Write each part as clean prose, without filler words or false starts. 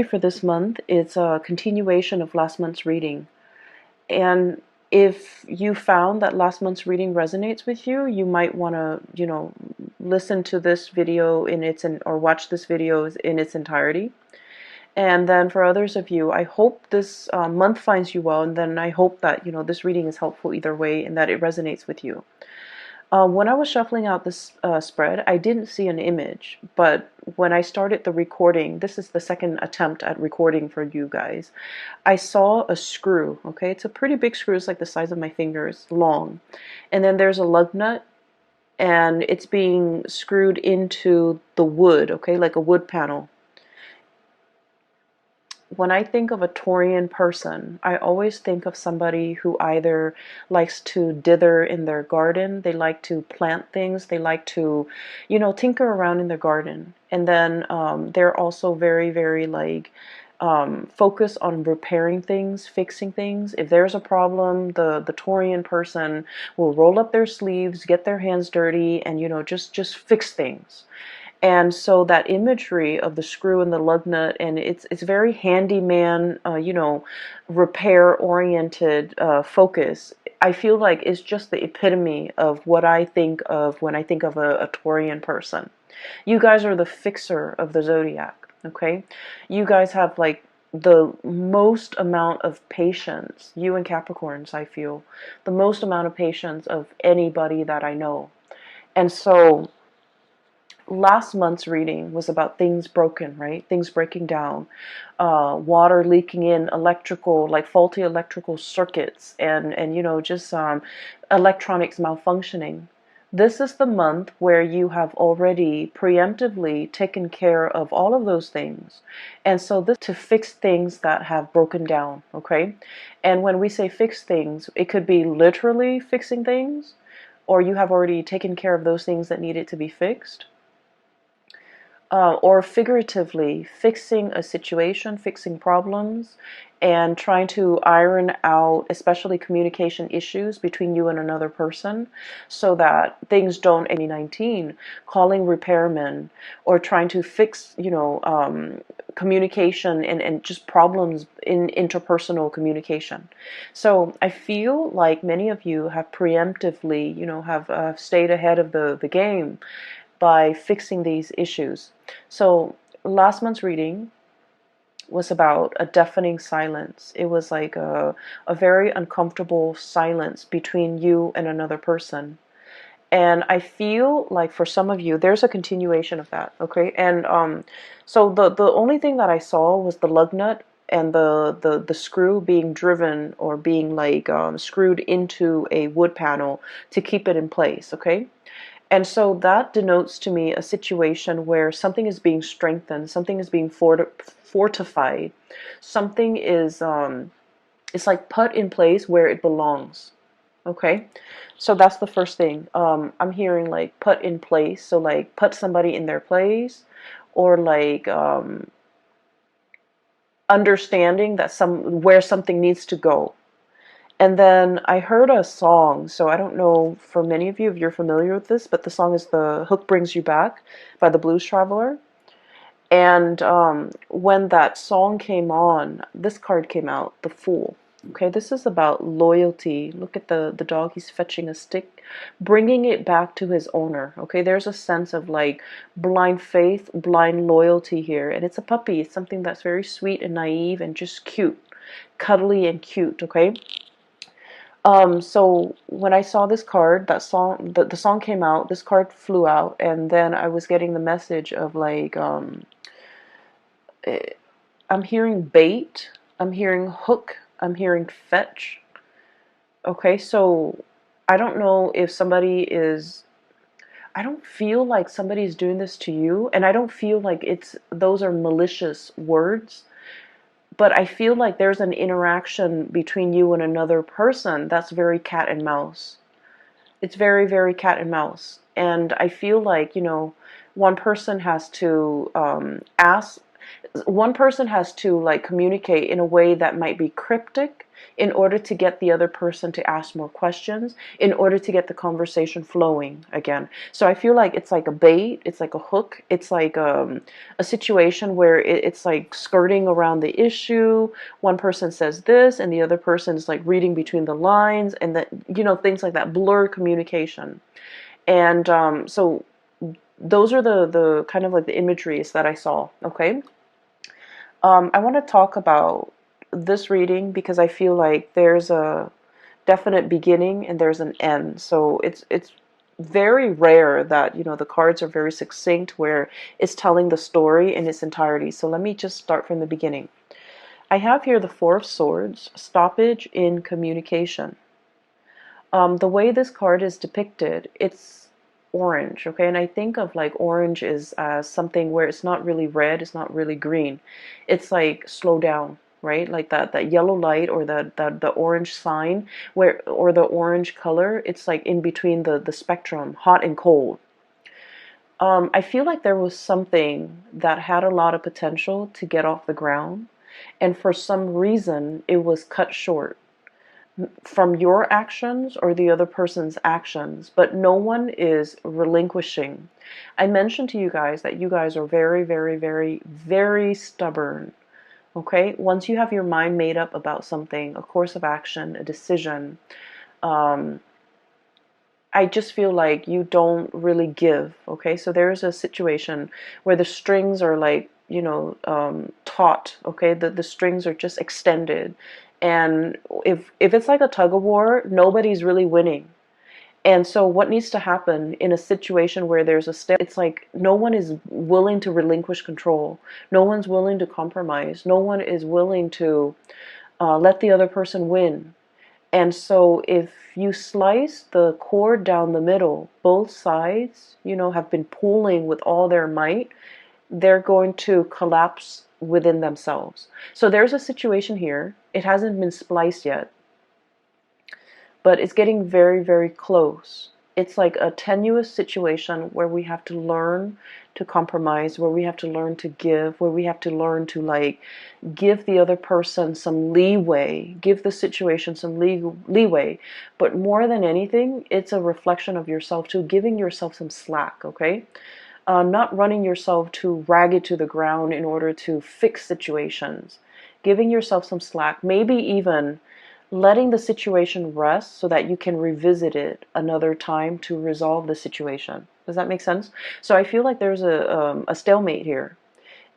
For this month, it's a continuation of last month's reading. And if you found that last month's reading resonates with you, you might want to, listen to this video or watch this video in its entirety. And then for others of you, I hope this month finds you well, and then I hope that, this reading is helpful either way and that it resonates with you. When I was shuffling out this spread, I didn't see an image, but when I started the recording, this is the second attempt at recording for you guys, I saw a screw, okay? It's a pretty big screw, it's like the size of my fingers, long. And then there's a lug nut, and it's being screwed into the wood, okay, like a wood panel. When I think of a Taurian person, I always think of somebody who either likes to dither in their garden, they like to plant things, they like to, tinker around in their garden. And then they're also very, very focused on repairing things, fixing things. If there's a problem, the Taurian person will roll up their sleeves, get their hands dirty, and just fix things. And so that imagery of the screw and the lug nut, and it's very handyman, repair-oriented focus. I feel like it's just the epitome of what I think of when I think of a Taurian person. You guys are the fixer of the zodiac, okay? You guys have like the most amount of patience, you and Capricorns, I feel, the most amount of patience of anybody that I know. And so last month's reading was about things broken, right? Things breaking down, water leaking in, like faulty electrical circuits, and just electronics malfunctioning. This is the month where you have already preemptively taken care of all of those things. And so this to fix things that have broken down, okay? And when we say fix things, it could be literally fixing things, or you have already taken care of those things that needed to be fixed. Or figuratively fixing a situation, fixing problems, and trying to iron out especially communication issues between you and another person so that things don't 19, calling repairmen or trying to fix, communication and just problems in interpersonal communication. So I feel like many of you have preemptively, have stayed ahead of the game by fixing these issues. So last month's reading was about a deafening silence. It was like a very uncomfortable silence between you and another person. And I feel like for some of you, there's a continuation of that, okay? And so the only thing that I saw was the lug nut and the screw being driven or being screwed into a wood panel to keep it in place, okay? And so that denotes to me a situation where something is being strengthened, something is being fortified, something is it's like put in place where it belongs. Okay, so that's the first thing. I'm hearing like put in place, so like put somebody in their place, or like understanding that where something needs to go. And then I heard a song, so I don't know for many of you if you're familiar with this, but the song is The Hook Brings You Back by the Blues Traveler. And when that song came on, this card came out, the Fool. Okay, this is about loyalty. Look at the dog, he's fetching a stick, bringing it back to his owner. Okay, there's a sense of like blind faith, blind loyalty here. And it's a puppy, it's something that's very sweet and naive and just cute, cuddly and cute, okay? So when I saw this card, that song, the song came out, this card flew out, and then I was getting the message of like, I'm hearing bait, I'm hearing hook, I'm hearing fetch. Okay, so I don't know if I don't feel like somebody's doing this to you, and I don't feel like those are malicious words. But I feel like there's an interaction between you and another person that's very cat and mouse. It's very, very cat and mouse. And I feel like, one person has to one person has to like communicate in a way that might be cryptic, in order to get the other person to ask more questions, in order to get the conversation flowing again. So I feel like it's like a bait, it's like a hook, it's like a situation where it's like skirting around the issue. One person says this and the other person is like reading between the lines, and that, you know, things like that, blur communication. And so those are the kind of like the imageries that I saw. Okay. I want to talk about this reading because I feel like there's a definite beginning and there's an end. So it's very rare that, you know, the cards are very succinct where it's telling the story in its entirety. So let me just start from the beginning. I have here the Four of Swords, stoppage in communication. The way this card is depicted, it's orange, okay? And I think of like orange is something where it's not really red, it's not really green. It's like slow down, right? Like that yellow light, or the orange sign, where, or the orange color, it's like in between the spectrum, hot and cold. I feel like there was something that had a lot of potential to get off the ground, and for some reason it was cut short from your actions or the other person's actions, but no one is relinquishing. I mentioned to you guys that you guys are very, very, very, very stubborn. Okay? Once you have your mind made up about something, a course of action, a decision, I just feel like you don't really give. Okay? So there's a situation where the strings are like, you know, taut. Okay? The strings are just extended. And if it's like a tug of war, nobody's really winning. And so what needs to happen in a situation where there's a step, it's like no one is willing to relinquish control. No one's willing to compromise. No one is willing to let the other person win. And so if you slice the cord down the middle, both sides, you know, have been pulling with all their might, they're going to collapse within themselves. So there's a situation here. It hasn't been spliced yet, but it's getting very, very close. It's like a tenuous situation where we have to learn to compromise, where we have to learn to give, where we have to learn to like give the other person some leeway, give the situation some leeway. But more than anything, it's a reflection of yourself too, giving yourself some slack, okay? Not running yourself too ragged to the ground in order to fix situations. Giving yourself some slack, maybe even letting the situation rest so that you can revisit it another time to resolve the situation. Does that make sense? So I feel like there's a stalemate here.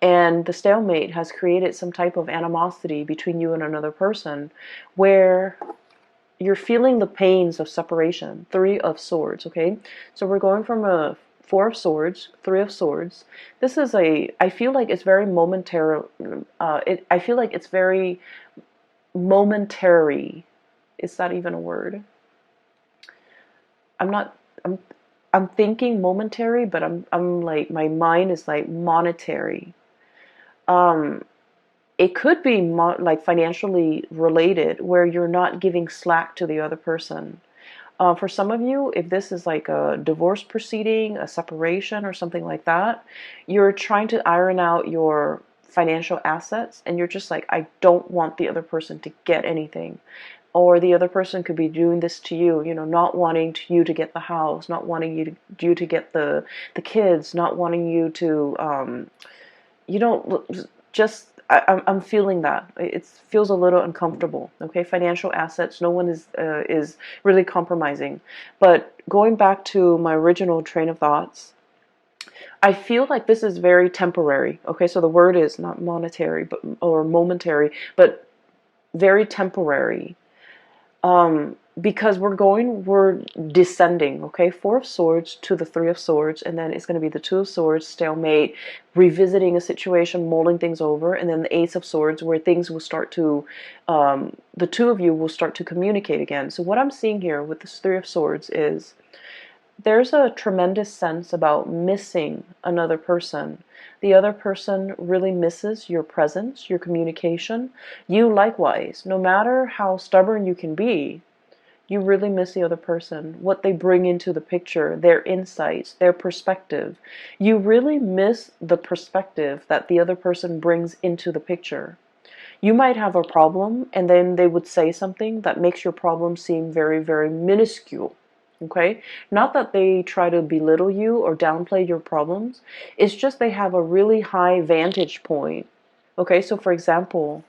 And the stalemate has created some type of animosity between you and another person where you're feeling the pains of separation. Three of Swords, okay? So we're going from a Four of Swords, Three of Swords. This is I feel like it's very momentary. I feel like it's very momentary. Is that even a word? I'm not, I'm thinking momentary, but I'm like, my mind is like monetary. It could be like financially related, where you're not giving slack to the other person. For some of you, if this is like a divorce proceeding, a separation, or something like that, you're trying to iron out your financial assets, and you're just like, I don't want the other person to get anything. Or the other person could be doing this to you, you know, not wanting you to get the house, not wanting you to get the kids, not wanting you to, you know, just, I'm feeling that. It feels a little uncomfortable, okay? Financial assets, no one is really compromising. But going back to my original train of thoughts, I feel like this is very temporary, okay? So the word is not monetary, but, or momentary, but very temporary. Because we're descending, okay? Four of Swords to the Three of Swords, and then it's going to be the Two of Swords, stalemate, revisiting a situation, mulling things over, and then the Ace of Swords, where things will start to, the two of you will start to communicate again. So what I'm seeing here with this Three of Swords is there's a tremendous sense about missing another person. The other person really misses your presence, your communication. You likewise, no matter how stubborn you can be, you really miss the other person, what they bring into the picture, their insights, their perspective. You really miss the perspective that the other person brings into the picture. You might have a problem, and then they would say something that makes your problem seem very, very minuscule. Okay? Not that they try to belittle you or downplay your problems. It's just they have a really high vantage point. Okay? So for example,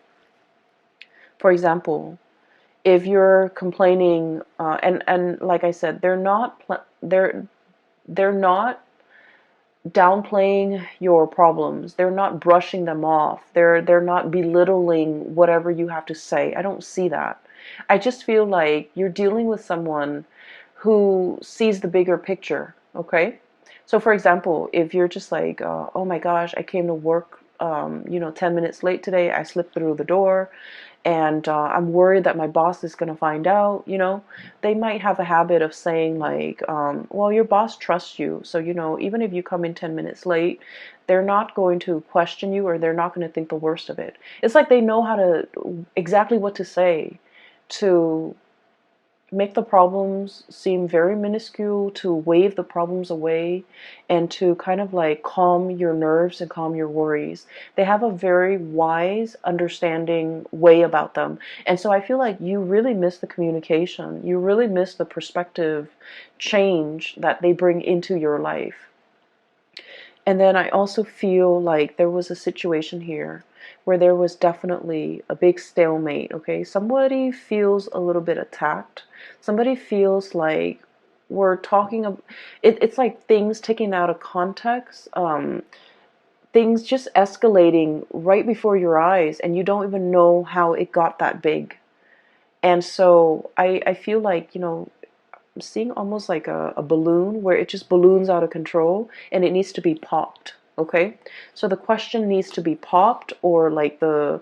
if you're complaining, and like I said, they're not downplaying your problems. They're not brushing them off. They're not belittling whatever you have to say. I don't see that. I just feel like you're dealing with someone who sees the bigger picture, okay? So for example, if you're just like, oh my gosh, I came to work 10 minutes late today. I slipped through the door, and I'm worried that my boss is going to find out, they might have a habit of saying like, well, your boss trusts you. So, even if you come in 10 minutes late, they're not going to question you, or they're not going to think the worst of it. It's like they know exactly what to say to make the problems seem very minuscule, to wave the problems away, and to kind of like calm your nerves and calm your worries. They have a very wise, understanding way about them. And so I feel like you really miss the communication. You really miss the perspective change that they bring into your life. And then I also feel like there was a situation here where there was definitely a big stalemate, okay? Somebody feels a little bit attacked. Somebody feels like we're talking about it's like things taken out of context, things just escalating right before your eyes, and you don't even know how it got that big. And so I feel like, I'm seeing almost like a balloon where it just balloons out of control and it needs to be popped. Okay, so the question needs to be popped, or like the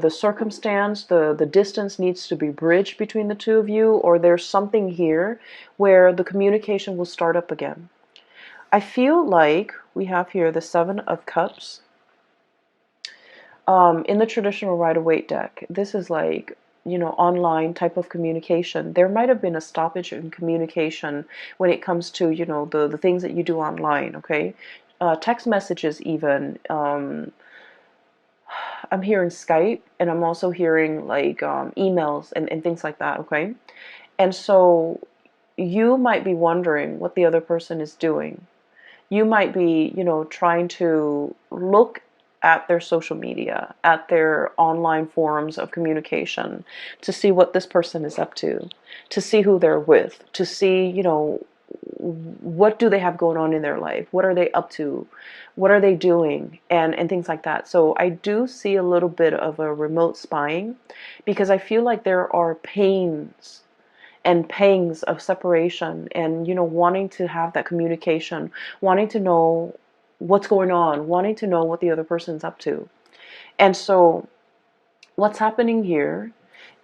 circumstance, the distance needs to be bridged between the two of you, or there's something here where the communication will start up again. I feel like we have here the Seven of Cups. In the traditional Rider-Waite deck, this is like, online type of communication. There might have been a stoppage in communication when it comes to, the things that you do online, okay? Text messages even. I'm hearing Skype, and I'm also hearing like emails and things like that, okay? And so you might be wondering what the other person is doing. You might be, trying to look at their social media, at their online forums of communication, to see what this person is up to see who they're with, to see, what do they have going on in their life? What are they up to? What are they doing? And things like that. So I do see a little bit of a remote spying, because I feel like there are pains and pangs of separation, and wanting to have that communication, wanting to know what's going on, wanting to know what the other person's up to. And so what's happening here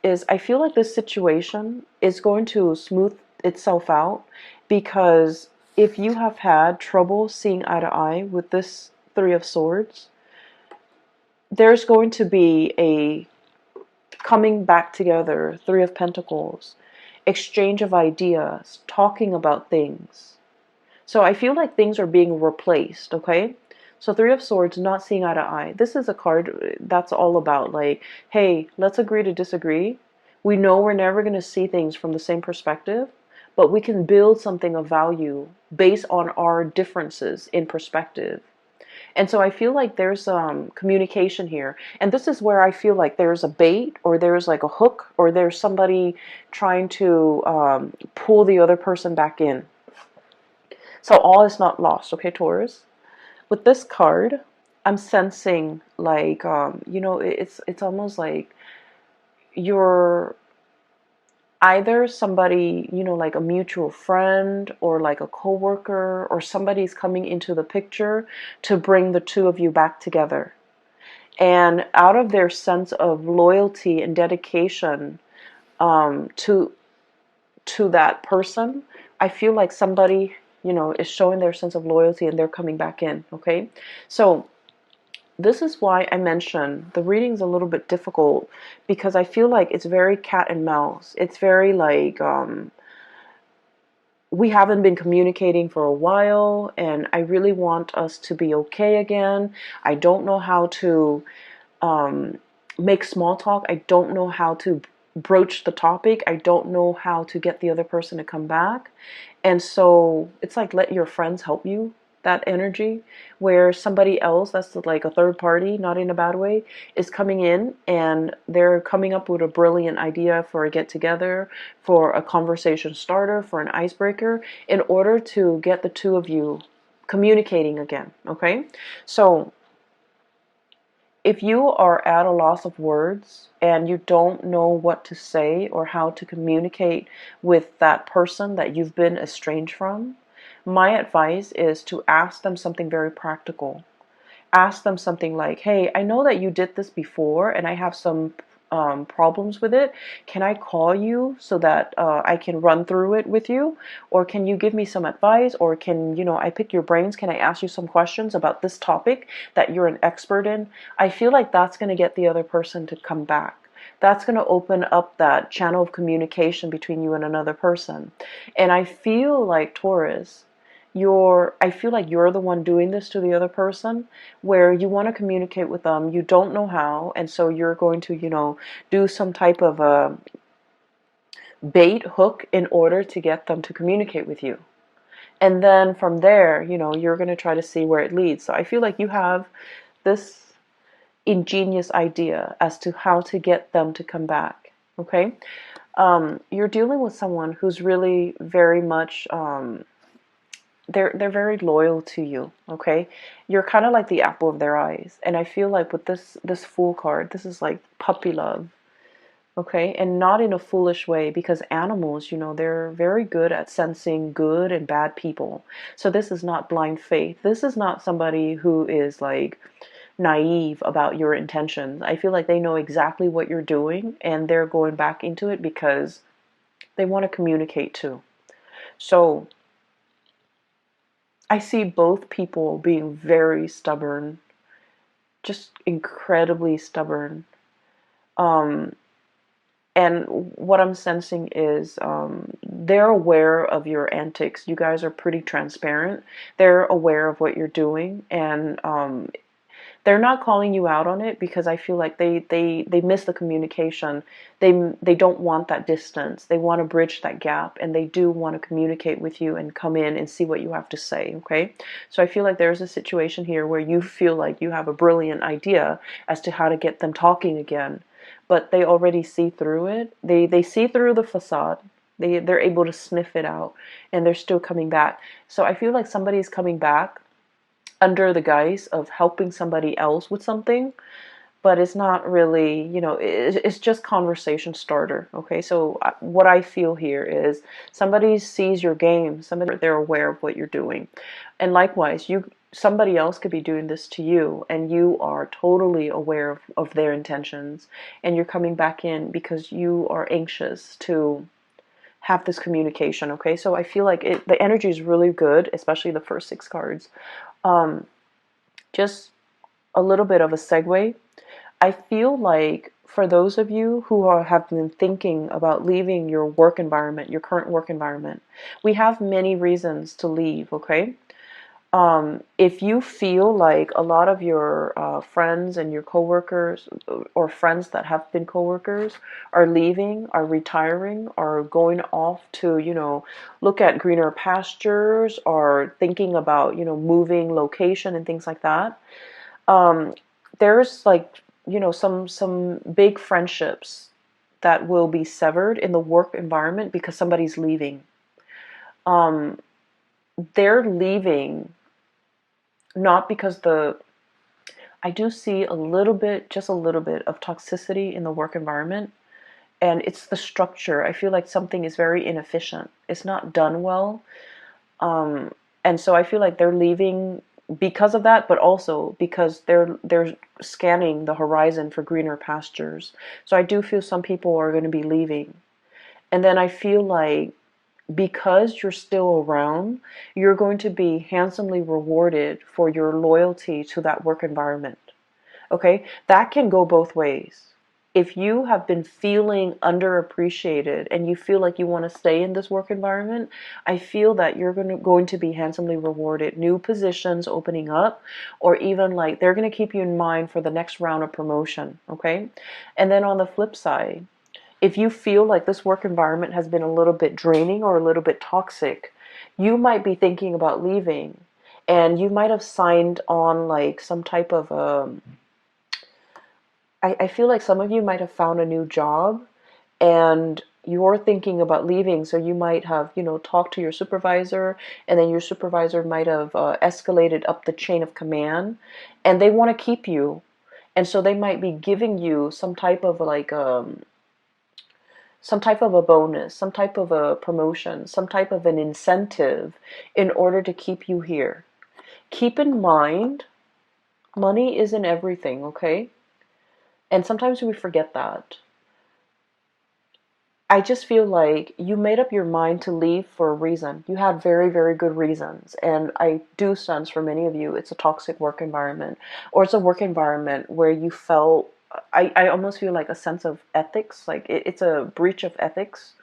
is I feel like this situation is going to smooth itself out, because if you have had trouble seeing eye to eye with this Three of Swords, there's going to be a coming back together, Three of Pentacles, exchange of ideas, talking about things. So I feel like things are being replaced, okay? So Three of Swords, not seeing eye to eye. This is a card that's all about like, hey, let's agree to disagree. We know we're never going to see things from the same perspective, but we can build something of value based on our differences in perspective. And so I feel like there's communication here. And this is where I feel like there's a bait, or there's like a hook, or there's somebody trying to pull the other person back in. So all is not lost, okay, Taurus? With this card, I'm sensing like, it's almost like you're either somebody, like a mutual friend, or like a coworker, or somebody's coming into the picture to bring the two of you back together. And out of their sense of loyalty and dedication to that person, I feel like somebody, is showing their sense of loyalty, and they're coming back in, okay? So this is why I mentioned the reading's a little bit difficult, because I feel like it's very cat and mouse. It's very like, we haven't been communicating for a while, and I really want us to be okay again. I don't know how to make small talk. I don't know how to broach the topic. I don't know how to get the other person to come back. And so it's like, let your friends help you, that energy, where somebody else that's like a third party, not in a bad way, is coming in and they're coming up with a brilliant idea for a get together, for a conversation starter, for an icebreaker, in order to get the two of you communicating again. Okay? So if you are at a loss of words and you don't know what to say or how to communicate with that person that you've been estranged from, my advice is to ask them something very practical. Ask them something like, hey, I know that you did this before and I have some problems with it. Can I call you so that I can run through it with you? Or can you give me some advice? Or can, I pick your brains? Can I ask you some questions about this topic that you're an expert in? I feel like that's going to get the other person to come back. That's going to open up that channel of communication between you and another person. And I feel like, Taurus, I feel like you're the one doing this to the other person, where you want to communicate with them, you don't know how, and so you're going to, do some type of a bait hook in order to get them to communicate with you. And then from there, you're going to try to see where it leads. So I feel like you have this ingenious idea as to how to get them to come back. Okay? You're dealing with someone who's really very much they're very loyal to you. Okay, you're kind of like the apple of their eyes, and I feel like with this Fool card, this is like puppy love. Okay, and not in a foolish way, because animals, they're very good at sensing good and bad people. So this is not blind faith. This is not somebody who is like naive about your intentions. I feel like they know exactly what you're doing and they're going back into it because they want to communicate too. So I see both people being very stubborn, just incredibly stubborn. Um, and what I'm sensing is they're aware of your antics. You guys are pretty transparent. They're aware of what you're doing, and they're not calling you out on it because I feel like they miss the communication. They don't want that distance. They want to bridge that gap, and they do want to communicate with you and come in and see what you have to say. Okay, so I feel like there's a situation here where you feel like you have a brilliant idea as to how to get them talking again, but they already see through it. They see through the facade. They're able to sniff it out, and they're still coming back. So I feel like somebody's coming back under the guise of helping somebody else with something, but it's not really, it's just conversation starter. Okay, so what I feel here is somebody sees your game, somebody, they're aware of what you're doing, and likewise, somebody else could be doing this to you, and you are totally aware of their intentions, and you're coming back in because you are anxious to have this communication. Okay, so I feel like the energy is really good, especially the first 6 cards. Um, just a little bit of a segue. I feel like for those of you who have been thinking about leaving your work environment, your current work environment, we have many reasons to leave, okay? If you feel like a lot of your friends and your coworkers, or friends that have been coworkers, are leaving, are retiring, are going off to, look at greener pastures, or thinking about, moving location and things like that, there's like, some big friendships that will be severed in the work environment because somebody's leaving. They're leaving not because I do see a little bit, just a little bit of toxicity in the work environment, and it's the structure. I feel like something is very inefficient. It's not done well. And so I feel like they're leaving because of that, but also because they're scanning the horizon for greener pastures. So I do feel some people are going to be leaving. And then I feel like because you're still around, you're going to be handsomely rewarded for your loyalty to that work environment. Okay? That can go both ways. if you have been feeling underappreciated and you feel like you want to stay in this work environment, I feel that you're going to be handsomely rewarded. New positions opening up, or even like they're going to keep you in mind for the next round of promotion, okay? And then on the flip side, if you feel like this work environment has been a little bit draining or a little bit toxic, you might be thinking about leaving. And you might have signed on like some type of I feel like some of you might have found a new job and you're thinking about leaving. So you might have, talked to your supervisor, and then your supervisor might have escalated up the chain of command, and they want to keep you. And so they might be giving you some type of like some type of a bonus, some type of a promotion, some type of an incentive in order to keep you here. Keep in mind, money isn't everything, okay? And sometimes we forget that. I just feel like you made up your mind to leave for a reason. You had very, very good reasons. And I do sense for many of you, it's a toxic work environment, or it's a work environment where you felt, I almost feel like a sense of ethics, like it's a breach of ethics.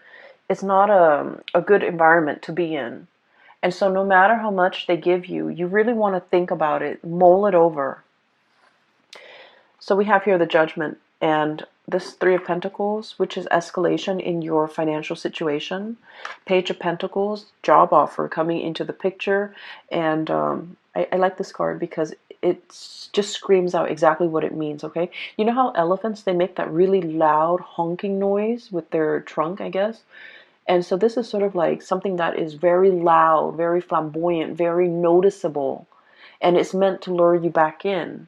It's not a good environment to be in. And so no matter how much they give you, you really want to think about it, mull it over. So we have here the Judgment and this Three of Pentacles, which is escalation in your financial situation. Page of Pentacles, job offer coming into the picture. And I like this card because it just screams out exactly what it means, okay? You know how elephants, they make that really loud honking noise with their trunk, I guess? And so this is sort of like something that is very loud, very flamboyant, very noticeable. And it's meant to lure you back in.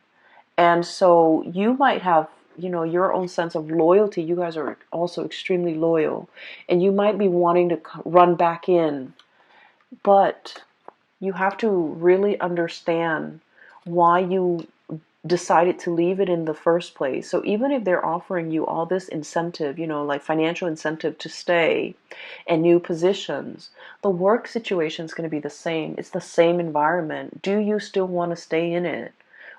And so you might have, your own sense of loyalty. You guys are also extremely loyal. And you might be wanting to run back in. But you have to really understand why you decided to leave it in the first place. So even if they're offering you all this incentive, like financial incentive to stay and new positions, the work situation is going to be the same. It's the same environment. Do you still want to stay in it?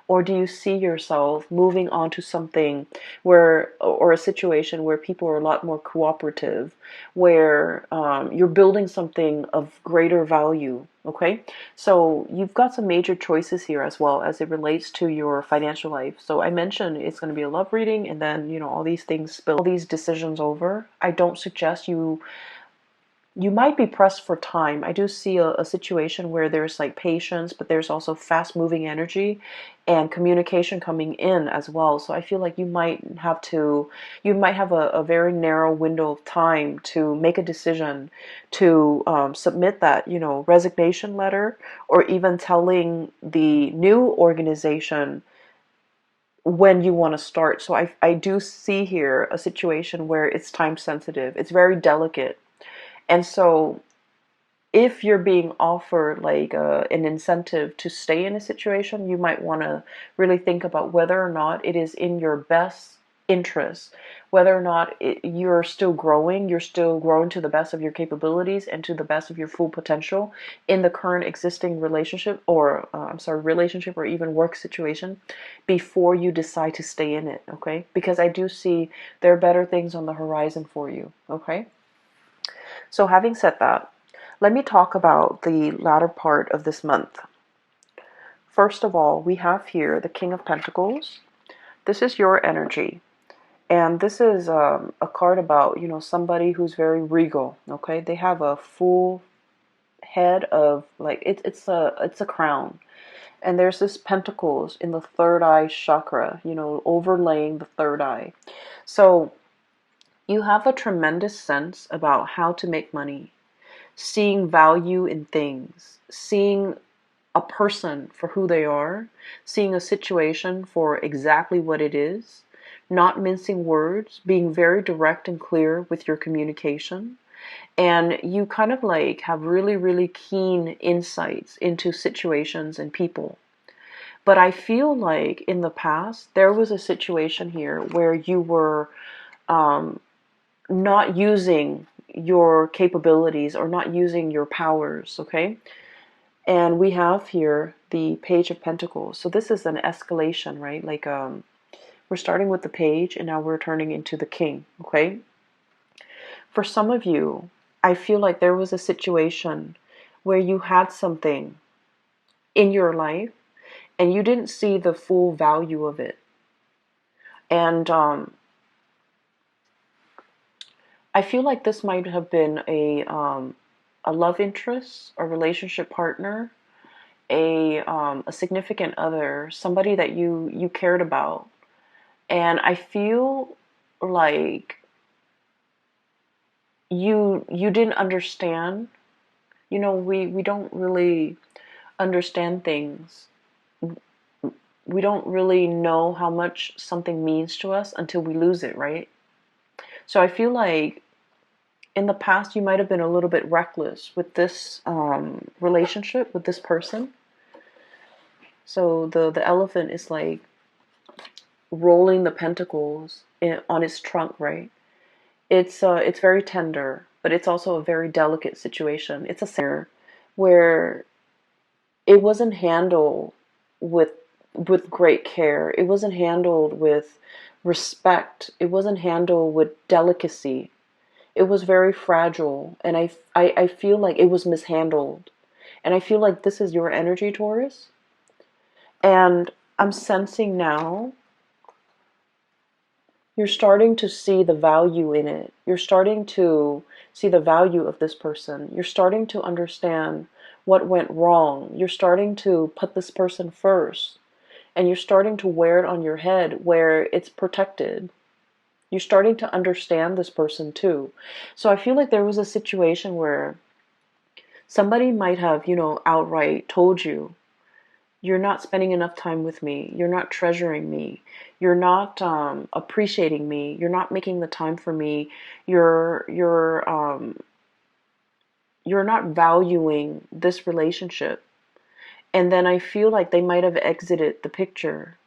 Or do you see yourself moving on to something or a situation where people are a lot more cooperative, where you're building something of greater value, okay? So you've got some major choices here as well as it relates to your financial life. So I mentioned it's going to be a love reading, and then, all these things spill, all these decisions over. I don't suggest you might be pressed for time. I do see a situation where there's like patience, but there's also fast moving energy and communication coming in as well. So I feel like you might have a very narrow window of time to make a decision to submit that, resignation letter, or even telling the new organization when you want to start. So I do see here a situation where it's time sensitive. It's very delicate. And so if you're being offered like an incentive to stay in a situation, you might want to really think about whether or not it is in your best interest, whether or not you're still growing to the best of your capabilities and to the best of your full potential in the current existing relationship, or relationship or even work situation, before you decide to stay in it, okay? Because I do see there are better things on the horizon for you, okay? So having said that, let me talk about the latter part of this month. First of all, we have here the King of Pentacles. This is your energy. And this is a card about, somebody who's very regal, okay? They have a full head of, like, it's a crown. And there's this pentacles in the third eye chakra, overlaying the third eye. So you have a tremendous sense about how to make money, seeing value in things, seeing a person for who they are, seeing a situation for exactly what it is, not mincing words, being very direct and clear with your communication. And you kind of like have really, really keen insights into situations and people. But I feel like in the past, there was a situation here where you were not using your capabilities or not using your powers, okay? And we have here the Page of Pentacles. So this is an escalation, right? Like We're starting with the page and now we're turning into the king, okay? For some of you, I feel like there was a situation where you had something in your life and you didn't see the full value of it. And I feel like this might have been a love interest, a relationship partner, a significant other, somebody that you cared about. And I feel like you didn't understand. You know, we don't really understand things. We don't really know how much something means to us until we lose it, right? So I feel like in the past you might have been a little bit reckless with this relationship with this person. So the elephant is like rolling the pentacles on its trunk, right? It's very tender, but it's also a very delicate situation. It's a center where it wasn't handled with great care. It wasn't handled with respect. It wasn't handled with delicacy. It was very fragile, and I feel like it was mishandled. And I feel like this is your energy, Taurus. And I'm sensing now you're starting to see the value in it. You're starting to see the value of this person. You're starting to understand what went wrong. You're starting to put this person first. And you're starting to wear it on your head where it's protected. You're starting to understand this person too. So I feel like there was a situation where somebody might have, outright told you, you're not spending enough time with me. You're not treasuring me. You're not appreciating me. You're not making the time for me. You're not valuing this relationship. And then I feel like they might have exited the picture.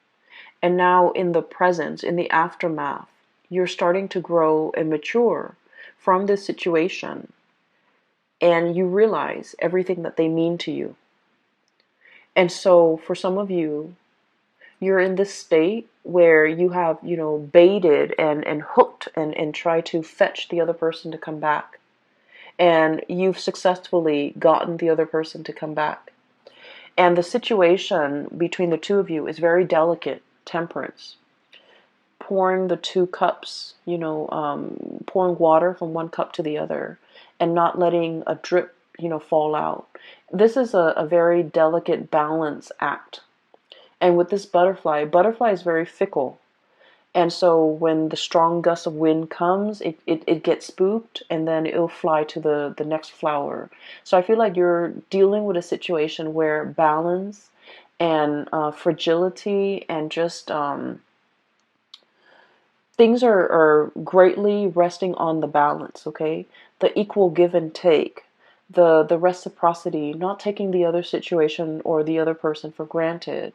And now in the present, in the aftermath, you're starting to grow and mature from this situation. And you realize everything that they mean to you. And so for some of you, you're in this state where you have, baited and hooked and tried to fetch the other person to come back. And you've successfully gotten the other person to come back. And the situation between the two of you is very delicate, temperance. Pouring the two cups, pouring water from one cup to the other and not letting a drip, fall out. This is a very delicate balance act. And with this butterfly is very fickle. And so when the strong gust of wind comes, it gets spooked and then it'll fly to the next flower. So I feel like you're dealing with a situation where balance and fragility and just things are greatly resting on the balance, okay? The equal give and take, the reciprocity, not taking the other situation or the other person for granted,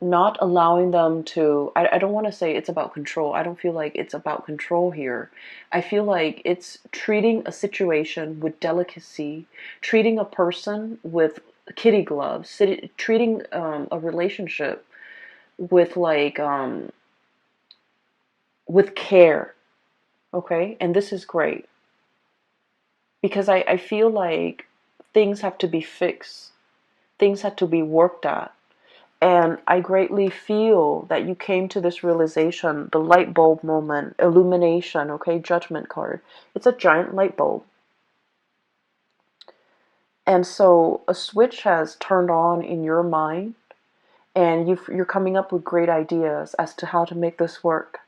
not allowing them to, I don't want to say it's about control. I don't feel like it's about control here. I feel like it's treating a situation with delicacy, treating a person with kitty gloves, treating a relationship with with care, okay? And this is great because I feel like things have to be fixed, things have to be worked at. And I greatly feel that you came to this realization, the light bulb moment, illumination, okay, judgment card. It's a giant light bulb. And so a switch has turned on in your mind, and you're coming up with great ideas as to how to make this work.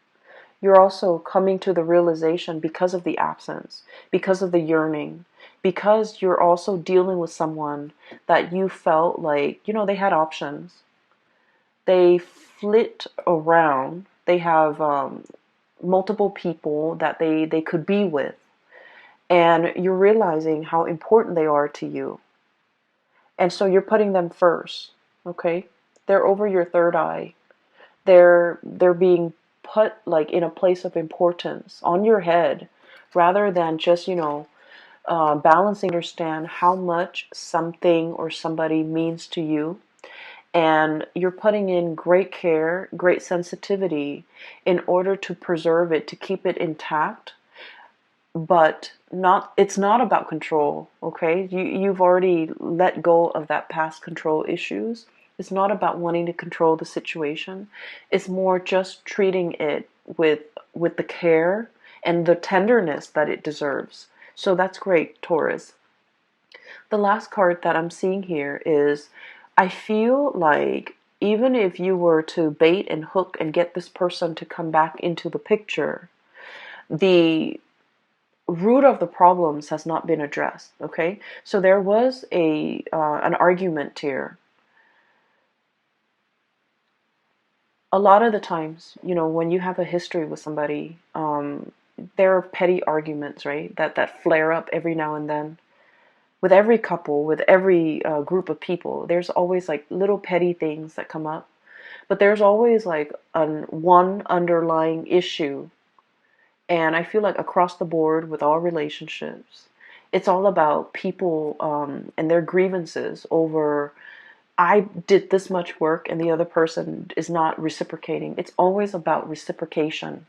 You're also coming to the realization because of the absence, because of the yearning, because you're also dealing with someone that you felt like, they had options. They flit around. They have multiple people that they could be with. And you're realizing how important they are to you. And so you're putting them first, okay? They're over your third eye. They're being put like in a place of importance on your head rather than just, balancing, understand how much something or somebody means to you. and you're putting in great care, great sensitivity in order to preserve it, to keep it intact. But it's not about control, okay? You've already let go of that past control issues. It's not about wanting to control the situation. It's more just treating it with the care and the tenderness that it deserves. So that's great, Taurus. The last card that I'm seeing here is, I feel like even if you were to bait and hook and get this person to come back into the picture, the root of the problems has not been addressed. Okay, so there was a an argument here. A lot of the times, when you have a history with somebody, there are petty arguments, right? That flare up every now and then. With every couple, with every group of people, there's always like little petty things that come up, but there's always like one underlying issue. And I feel like across the board with all relationships, it's all about people and their grievances over, I did this much work and the other person is not reciprocating. It's always about reciprocation.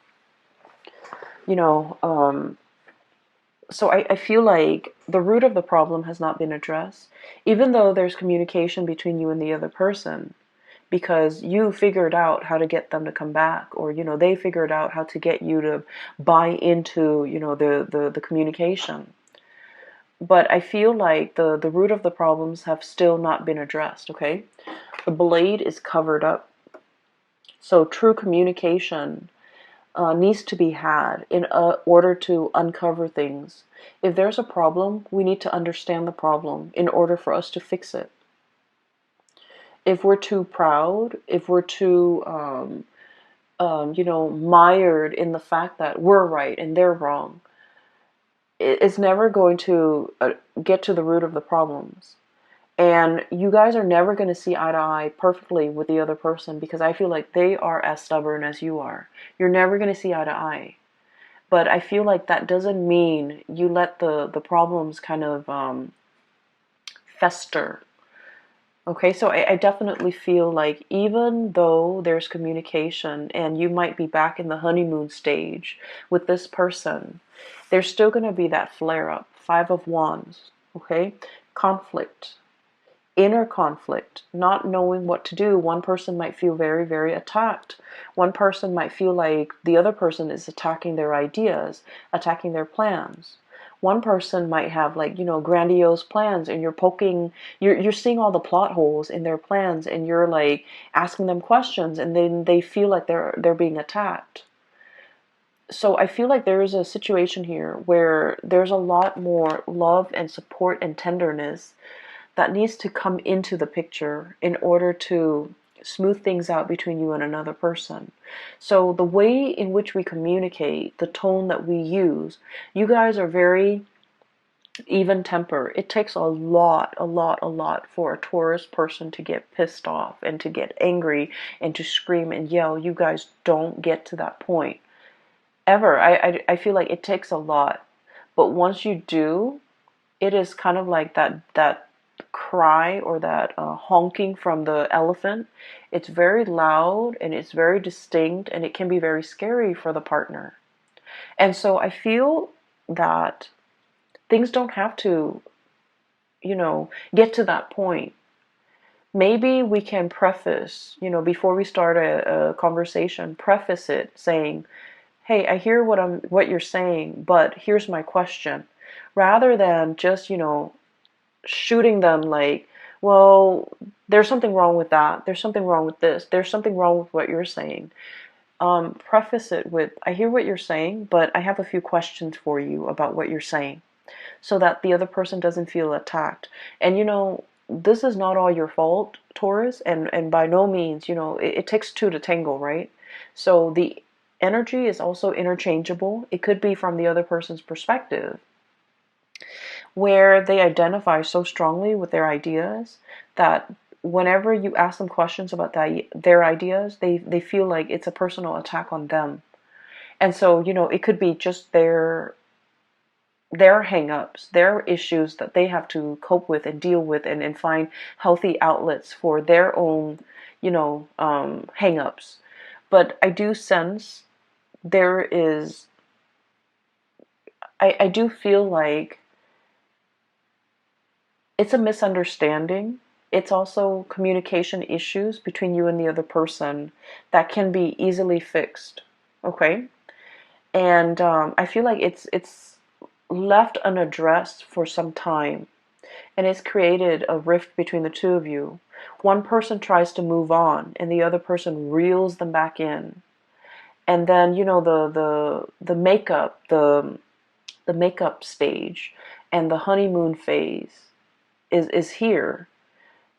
You know, so I feel like the root of the problem has not been addressed, even though there's communication between you and the other person, because you figured out how to get them to come back, or they figured out how to get you to buy into the communication. But I feel like the root of the problems have still not been addressed. Okay, the blade is covered up, so true communication needs to be had in order to uncover things. If there's a problem, we need to understand the problem in order for us to fix it. If we're too proud, if we're too, mired in the fact that we're right and they're wrong, it's never going to get to the root of the problems. And you guys are never going to see eye to eye perfectly with the other person, because I feel like they are as stubborn as you are. You're never going to see eye to eye. But I feel like that doesn't mean you let the problems kind of fester. Okay, so I definitely feel like even though there's communication and you might be back in the honeymoon stage with this person, there's still going to be that flare up. Five of Wands, okay? Conflict. Inner conflict, not knowing what to do. One person might feel very, very attacked. One person might feel like the other person is attacking their ideas, attacking their plans. One person might have grandiose plans, and you're seeing all the plot holes in their plans, and you're like asking them questions, and then they feel like they're being attacked. So I feel like there is a situation here where there's a lot more love and support and tenderness that needs to come into the picture in order to smooth things out between you and another person. So the way in which we communicate, the tone that we use, you guys are very even temper. It takes a lot for a Taurus person to get pissed off and to get angry and to scream and yell. You guys don't get to that point ever. I feel like it takes a lot. But once you do, it is kind of like that cry or that honking from the elephant. It's very loud and it's very distinct, and it can be very scary for the partner. And so I feel that things don't have to, get to that point. Maybe we can preface, before we start a conversation, preface it saying, hey, I hear what you're saying, but here's my question. Rather than just, shooting them like, well, there's something wrong with that. There's something wrong with this. There's something wrong with what you're saying. Preface it with, I hear what you're saying, but I have a few questions for you about what you're saying, so that the other person doesn't feel attacked. And this is not all your fault, Taurus, and by no means, it takes two to tango, right? So the energy is also interchangeable. It could be from the other person's perspective, where they identify so strongly with their ideas that whenever you ask them questions about their ideas, they feel like it's a personal attack on them. And so, it could be just their their hang-ups, their issues that they have to cope with and deal with, and find healthy outlets for their own, hang-ups. But I do sense there is, I do feel like it's a misunderstanding. It's also communication issues between you and the other person that can be easily fixed. Okay? And I feel like it's left unaddressed for some time, and it's created a rift between the two of you. One person tries to move on, and the other person reels them back in. And then the makeup, the makeup stage, and the honeymoon phase is here.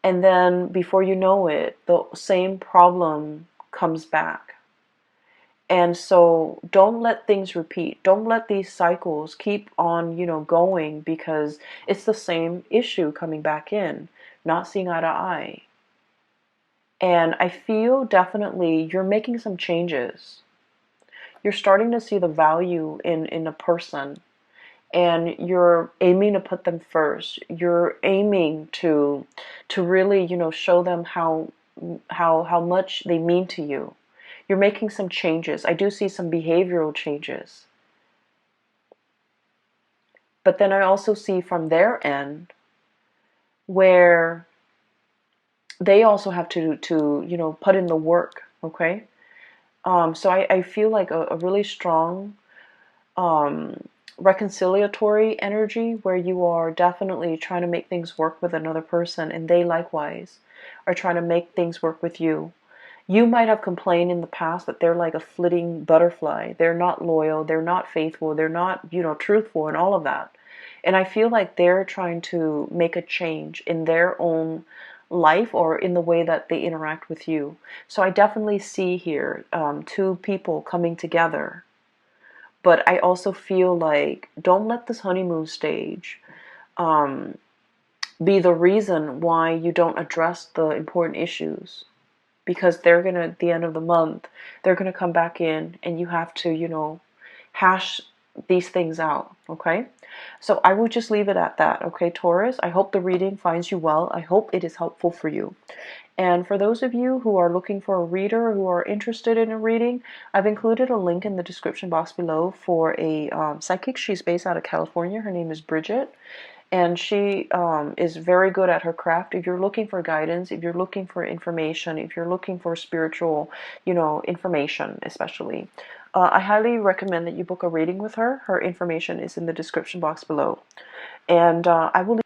And then before you know it, the same problem comes back. And so don't let things repeat. Don't let these cycles keep on, going, because it's the same issue coming back in, not seeing eye to eye. And I feel definitely you're making some changes. You're starting to see the value in a person, and you're aiming to put them first. You're aiming to really, show them how much they mean to you. You're making some changes. I do see some behavioral changes. But then I also see from their end where they also have to put in the work, okay? So I feel like a really strong reconciliatory energy where you are definitely trying to make things work with another person, and they likewise are trying to make things work with you. You might have complained in the past that they're like a flitting butterfly. They're not loyal, they're not faithful, they're not, truthful, and all of that. And I feel like they're trying to make a change in their own life or in the way that they interact with you. So I definitely see here two people coming together. But I also feel like don't let this honeymoon stage be the reason why you don't address the important issues. Because they're going to, at the end of the month, they're going to come back in, and you have to, hash these things out, okay? So I will just leave it at that, okay, Taurus? I hope the reading finds you well. I hope it is helpful for you. And for those of you who are looking for a reader, who are interested in a reading, I've included a link in the description box below for a psychic. She's based out of California. Her name is Bridget. And she is very good at her craft. If you're looking for guidance, if you're looking for information, if you're looking for spiritual, information especially, I highly recommend that you book a reading with her. Her information is in the description box below. And I will